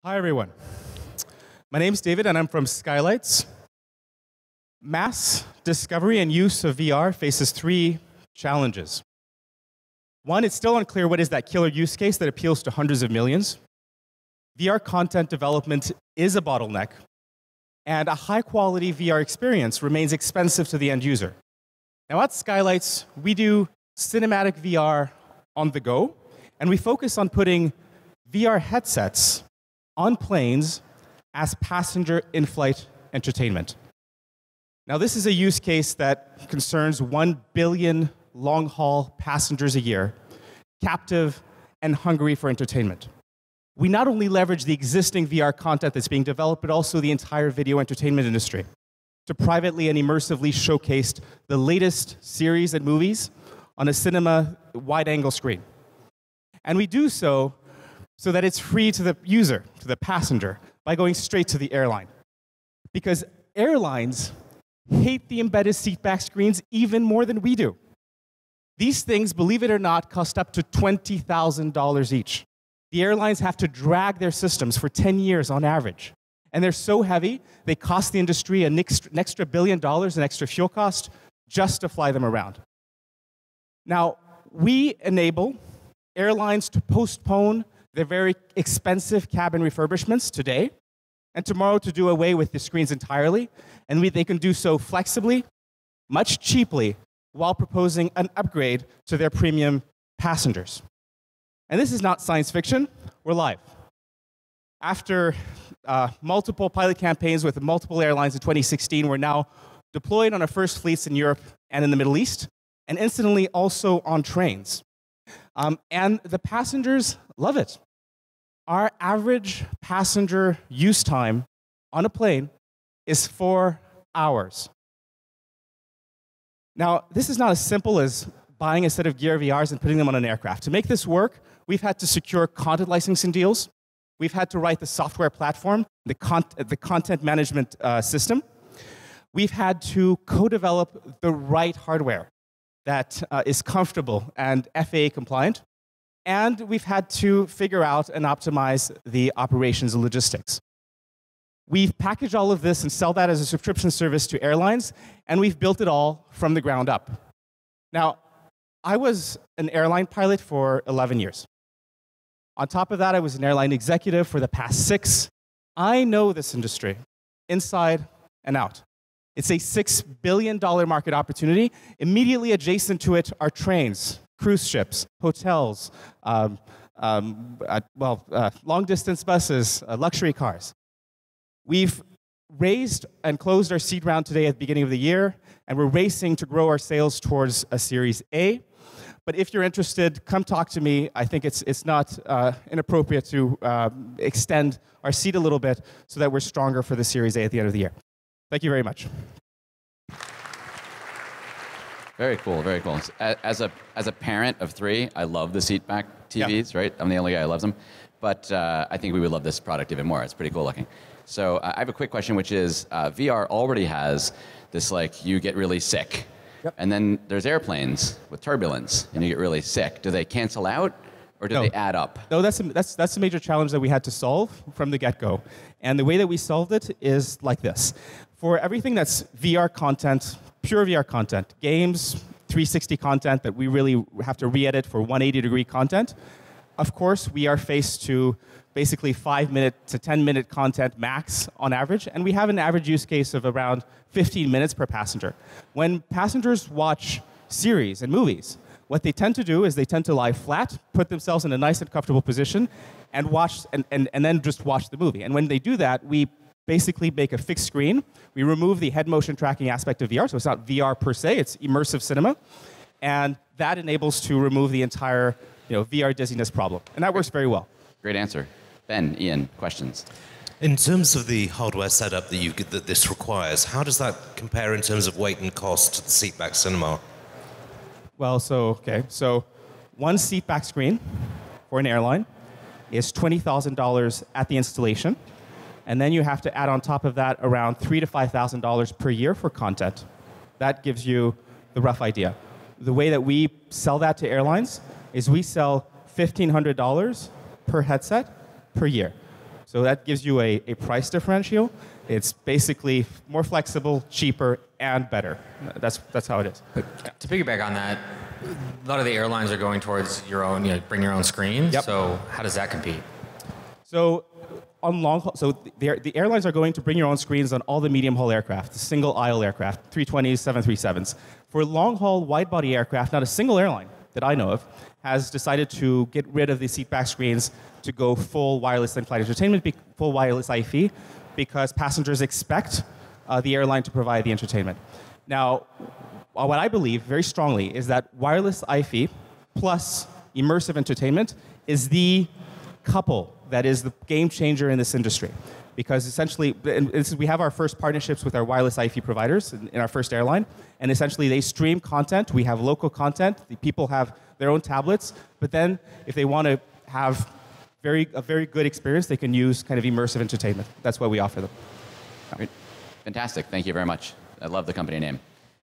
Hi, everyone. My name's David, and I'm from Skylights. Mass discovery and use of VR faces three challenges. One, it's still unclear what is that killer use case that appeals to hundreds of millions. VR content development is a bottleneck, and a high-quality VR experience remains expensive to the end user. Now, at Skylights, we do cinematic VR on the go, and we focus on putting VR headsets on planes as passenger in-flight entertainment. Now, this is a use case that concerns 1 billion long-haul passengers a year, captive and hungry for entertainment. We not only leverage the existing VR content that's being developed, but also the entire video entertainment industry to privately and immersively showcase the latest series and movies on a cinema wide-angle screen. And we do so that it's free to the user, to the passenger, by going straight to the airline. Because airlines hate the embedded seatback screens even more than we do. These things, believe it or not, cost up to $20,000 each. The airlines have to drag their systems for 10 years on average. And they're so heavy, they cost the industry an extra $1 billion in extra fuel cost just to fly them around. Now, we enable airlines to postpone their very expensive cabin refurbishments today, and tomorrow to do away with the screens entirely, and they can do so flexibly, much cheaply, while proposing an upgrade to their premium passengers. And this is not science fiction, we're live. After multiple pilot campaigns with multiple airlines in 2016, we're now deployed on our first fleets in Europe and in the Middle East, and incidentally also on trains. And the passengers love it. Our average passenger use time on a plane is 4 hours. Now, this is not as simple as buying a set of Gear VRs and putting them on an aircraft. To make this work, we've had to secure content licensing deals. We've had to write the software platform, the content management system. We've had to co-develop the right hardware that is comfortable and FAA compliant. And we've had to figure out and optimize the operations and logistics. We've packaged all of this and sell that as a subscription service to airlines, and we've built it all from the ground up. Now, I was an airline pilot for 11 years. On top of that, I was an airline executive for the past 6. I know this industry inside and out. It's a $6 billion market opportunity. Immediately adjacent to it are trains, cruise ships, hotels, long-distance buses, luxury cars. We've raised and closed our seed round today at the beginning of the year, and we're racing to grow our sales towards a Series A. But if you're interested, come talk to me. I think it's not inappropriate to extend our seed a little bit so that we're stronger for the Series A at the end of the year. Thank you very much. Very cool, very cool. As a parent of 3, I love the seatback TVs, right? I'm the only guy who loves them. But I think we would love this product even more. It's pretty cool looking. So I have a quick question, which is VR already has this, like, you get really sick. Yep. And then there's airplanes with turbulence, and you get really sick. Do they cancel out, or do they add up? No, that's a major challenge that we had to solve from the get-go. And the way that we solved it is like this. For everything that's VR content, pure VR content, games, 360 content that we really have to re-edit for 180-degree content, of course, we are faced to basically 5-minute to 10-minute content max on average, and we have an average use case of around 15 minutes per passenger. When passengers watch series and movies, what they tend to do is they tend to lie flat, put themselves in a nice and comfortable position, and watch and then just watch the movie. And when they do that, we basically make a fixed screen. We remove the head motion tracking aspect of VR, so it's not VR per se, it's immersive cinema. And that enables to remove the entire VR dizziness problem. And that works very well. Great answer. Ben, Ian, questions? In terms of the hardware setup that this requires, how does that compare in terms of weight and cost to the seatback cinema? Well, so one seatback screen for an airline is $20,000 at the installation. And then you have to add on top of that around $3,000 to $5,000 per year for content. That gives you the rough idea. The way that we sell that to airlines is we sell $1,500 per headset per year. So that gives you a price differential. It's basically more flexible, cheaper, and better. That's how it is. To piggyback on that, a lot of the airlines are going towards your own, bring your own screens. Yep. So how does that compete? So on long haul, so the airlines are going to bring your own screens on all the medium haul aircraft, the single aisle aircraft, 320s, 737s. For long haul wide body aircraft, not a single airline that I know of has decided to get rid of the seatback screens to go full wireless in-flight entertainment, full wireless IFE, because passengers expect the airline to provide the entertainment. Now, what I believe very strongly is that wireless IFE plus immersive entertainment is the couple that is the game changer in this industry. Because essentially, we have our first partnerships with our wireless IFE providers in our first airline, and essentially they stream content. We have local content. The people have their own tablets, but then if they want to have a very good experience, they can use kind of immersive entertainment. That's what we offer them. Great. Fantastic. Thank you very much. I love the company name.